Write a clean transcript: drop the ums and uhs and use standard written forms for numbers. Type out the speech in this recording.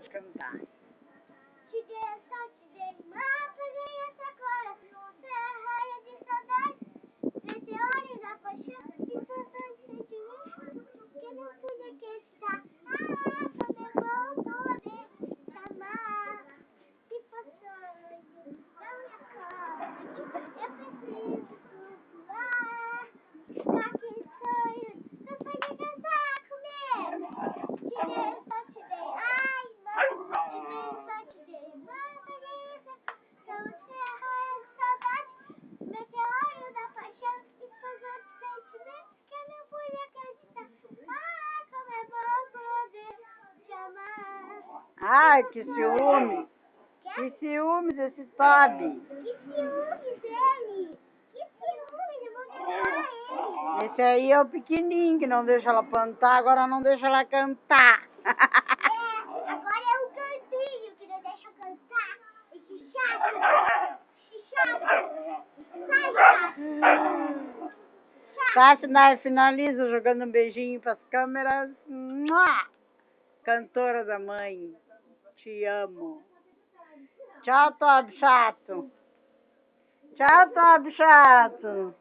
de cantar. Te dei a sorte, te dei uma, peguei essa cora. Você é a raia de saudade, meteoro da paixão. E tantos sentimentos que não pude acreditar. Ah, como é bom poder te amar. Se passando na minha cama, eu preciso flutuar. Naquele sonho, não pode cantar comigo. Te dei a sorte, te dei, ai, mãe. Te dei a sorte, te dei uma, peguei essa. Então você é a raia de saudade, meteoro da paixão. E todos os sentimentos que eu não pude acreditar. Ah, como é bom poder te amar. Ai, que ciúme! Que ciúme desse Toby! Que ciúme dele! Que ciúme, eu vou cantar ele! Esse aí é o pequenininho que não deixa ela plantar, agora não deixa ela cantar. É, agora é o cantinho que não deixa cantar. Esse chato! Esse chato! Sai, chato! Tá, finaliza jogando um beijinho pras câmeras. Mua! Cantora da mãe, te amo. Tchau, Toby chato. Tchau, Toby chato.